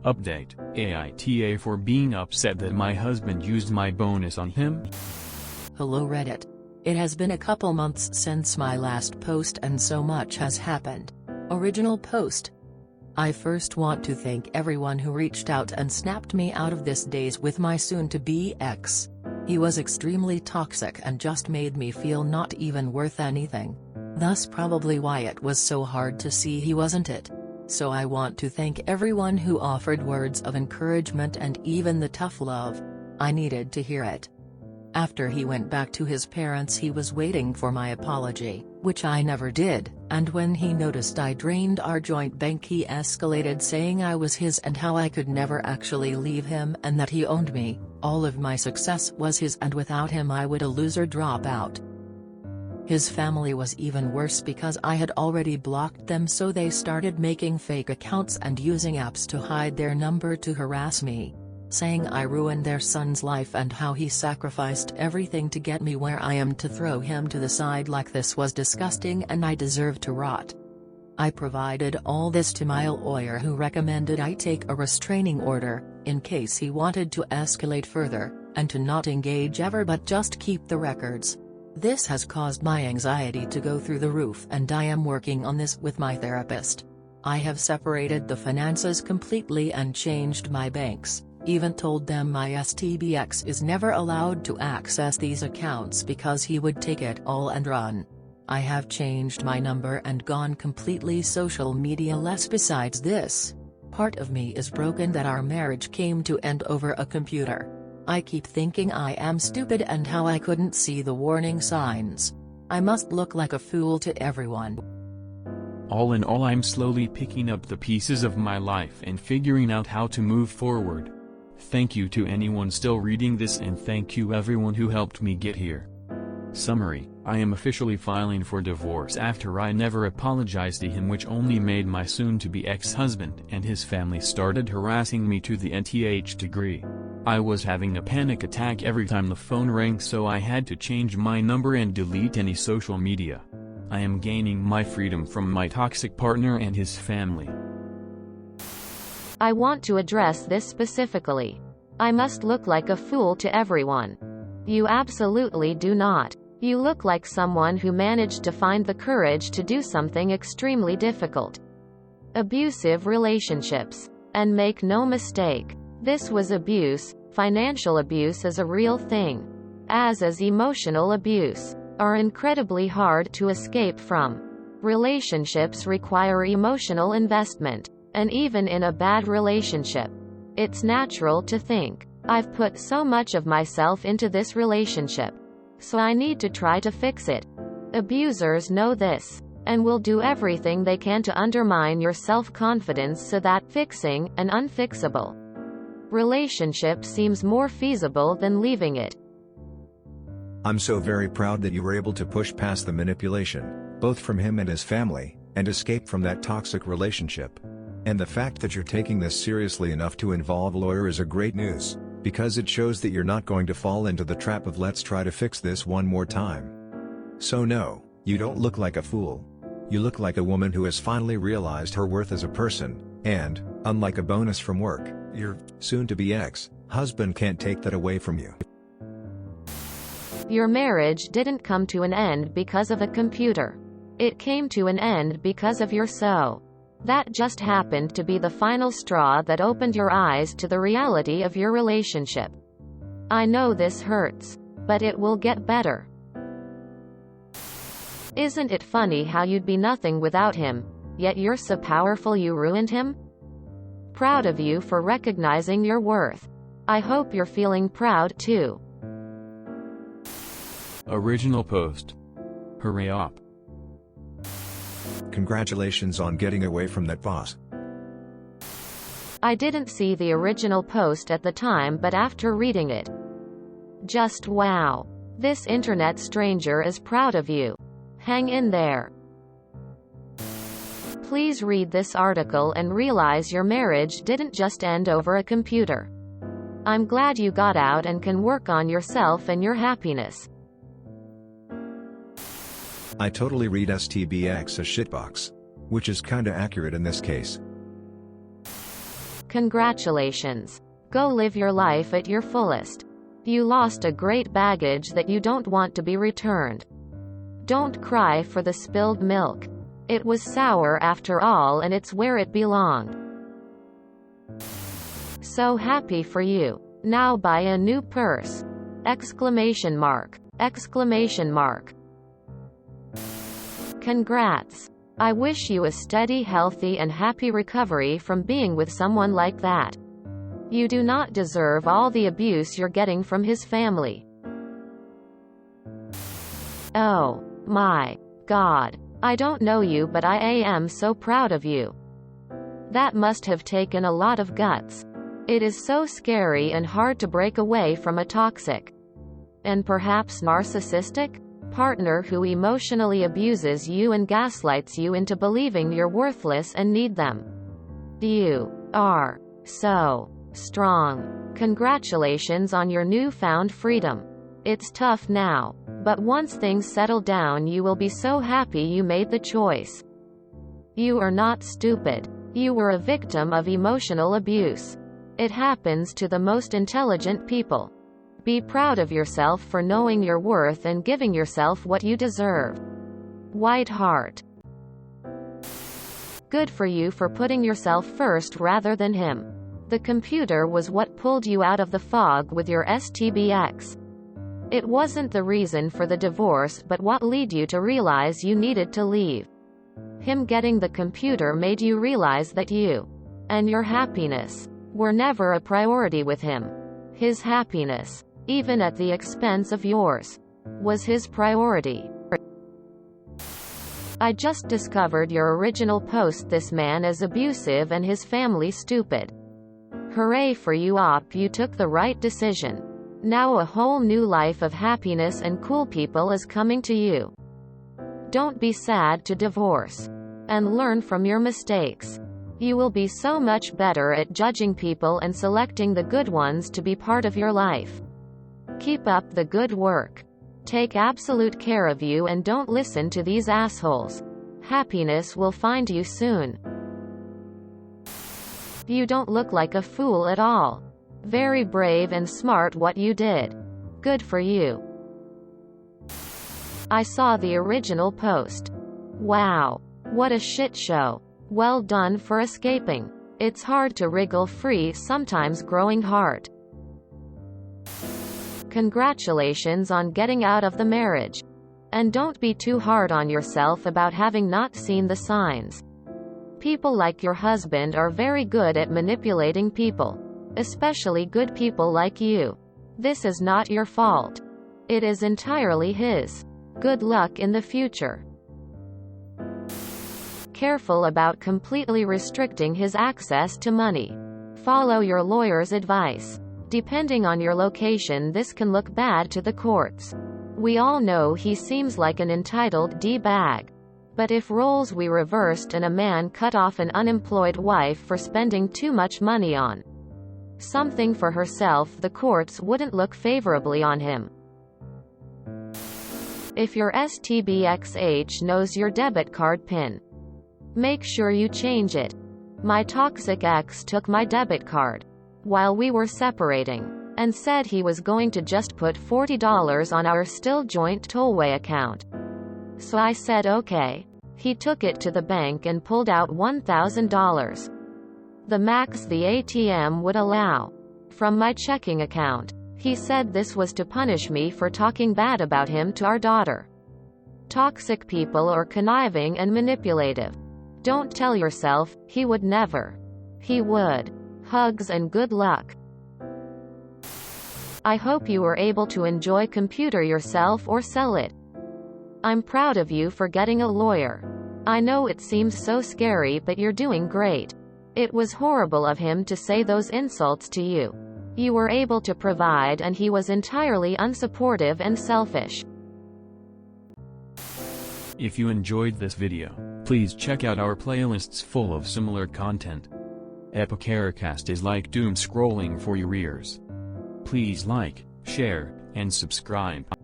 Update: AITA for being upset that my husband used my bonus on him. Hello Reddit. It has been a couple months since my last post and so much has happened. Original post. I first want to thank everyone who reached out and snapped me out of this daze with my soon-to-be ex. He was extremely toxic and just made me feel not even worth anything. Thus probably why it was so hard to see he wasn't it. So I want to thank everyone who offered words of encouragement and even the tough love. I needed to hear it. After he went back to his parents he was waiting for my apology, which I never did, and when he noticed I drained our joint bank he escalated saying I was his and how I could never actually leave him and that he owned me. All of my success was his and without him I would a loser drop out. His family was even worse because I had already blocked them, so they started making fake accounts and using apps to hide their number to harass me, saying I ruined their son's life and how he sacrificed everything to get me where I am. To throw him to the side like this was disgusting and I deserve to rot. I provided all this to my lawyer who recommended I take a restraining order, in case he wanted to escalate further, and to not engage ever but just keep the records. This has caused my anxiety to go through the roof and I am working on this with my therapist. I have separated the finances completely and changed my banks, even told them my STBX is never allowed to access these accounts because he would take it all and run. I have changed my number and gone completely social media less. Besides this, part of me is broken that our marriage came to end over a computer. I keep thinking I am stupid and how I couldn't see the warning signs. I must look like a fool to everyone. All in all, I'm slowly picking up the pieces of my life and figuring out how to move forward. Thank you to anyone still reading this and thank you everyone who helped me get here. Summary: I am officially filing for divorce after I never apologized to him, which only made my soon-to-be ex-husband and his family started harassing me to the nth degree. I was having a panic attack every time the phone rang, so I had to change my number and delete any social media. I am gaining my freedom from my toxic partner and his family. I want to address this specifically. I must look like a fool to everyone. You absolutely do not. You look like someone who managed to find the courage to do something extremely difficult. Abusive relationships. And make no mistake, this was abuse. Financial abuse is a real thing. As is emotional abuse. Are incredibly hard to escape from. Relationships require emotional investment. And even in a bad relationship, it's natural to think, I've put so much of myself into this relationship, so I need to try to fix it. Abusers know this, and will do everything they can to undermine your self-confidence so that fixing an unfixable relationship seems more feasible than leaving it. I'm so very proud that you were able to push past the manipulation, both from him and his family, and escape from that toxic relationship. And the fact that you're taking this seriously enough to involve a lawyer is a great news, because it shows that you're not going to fall into the trap of let's try to fix this one more time. So no, you don't look like a fool. You look like a woman who has finally realized her worth as a person, and, unlike a bonus from work, your soon-to-be ex-husband can't take that away from you. Your marriage didn't come to an end because of a computer. It came to an end because of your soul. That just happened to be the final straw that opened your eyes to the reality of your relationship. I know this hurts, but it will get better. Isn't it funny how you'd be nothing without him, yet you're so powerful you ruined him? Proud of you for recognizing your worth. I hope you're feeling proud too. Original post. Hurry up. Congratulations on getting away from that boss. I didn't see the original post at the time, but after reading it, just wow. This internet stranger is proud of you. Hang in there. Please read this article and realize your marriage didn't just end over a computer. I'm glad you got out and can work on yourself and your happiness. I totally read STBX as shitbox. Which is kinda accurate in this case. Congratulations. Go live your life at your fullest. You lost a great baggage that you don't want to be returned. Don't cry for the spilled milk. It was sour after all, and it's where it belonged. So happy for you. Now buy a new purse! Exclamation mark. Exclamation mark. Congrats. I wish you a steady, healthy and happy recovery from being with someone like that. You do not deserve all the abuse you're getting from his family. Oh my God. I don't know you, but I am so proud of you. That must have taken a lot of guts. It is so scary and hard to break away from a toxic and perhaps narcissistic partner who emotionally abuses you and gaslights you into believing you're worthless and need them. You are so strong. Congratulations on your newfound freedom. It's tough now, but once things settle down, you will be so happy you made the choice. You are not stupid. You were a victim of emotional abuse. It happens to the most intelligent people. Be proud of yourself for knowing your worth and giving yourself what you deserve. White heart. Good for you for putting yourself first rather than him. The computer was what pulled you out of the fog with your STBX. It wasn't the reason for the divorce, but what led you to realize you needed to leave. Him getting the computer made you realize that you and your happiness were never a priority with him. His happiness, even at the expense of yours, was his priority. I just discovered your original post. This man is abusive and his family stupid. Hooray for you, op. You took the right decision. Now a whole new life of happiness and cool people is coming to you. Don't be sad to divorce. And learn from your mistakes. You will be so much better at judging people and selecting the good ones to be part of your life. Keep up the good work. Take absolute care of you and don't listen to these assholes. Happiness will find you soon. You don't look like a fool at all. Very brave and smart what you did. Good for you. I saw the original post. Wow. What a shit show. Well done for escaping. It's hard to wriggle free sometimes, growing heart. Congratulations on getting out of the marriage. And don't be too hard on yourself about having not seen the signs. People like your husband are very good at manipulating people. Especially good people like you. This is not your fault. It is entirely his. Good luck in the future. Careful about completely restricting his access to money. Follow your lawyer's advice. Depending on your location, this can look bad to the courts. We all know he seems like an entitled D-bag. But if roles we reversed and a man cut off an unemployed wife for spending too much money on something for herself, the courts wouldn't look favorably on him. If your STBXH knows your debit card PIN, make sure you change it. My toxic ex took my debit card while we were separating and said he was going to just put $40 on our still joint tollway account. So I said okay. He took it to the bank and pulled out $1,000. The max the ATM would allow. From my checking account. He said this was to punish me for talking bad about him to our daughter. Toxic people are conniving and manipulative. Don't tell yourself, he would never. He would. Hugs and good luck. I hope you were able to enjoy computer yourself or sell it. I'm proud of you for getting a lawyer. I know it seems so scary, but you're doing great. It was horrible of him to say those insults to you. You were able to provide and he was entirely unsupportive and selfish. If you enjoyed this video, please check out our playlists full of similar content. AmITheAsshole is like doom scrolling for your ears. Please like, share, and subscribe.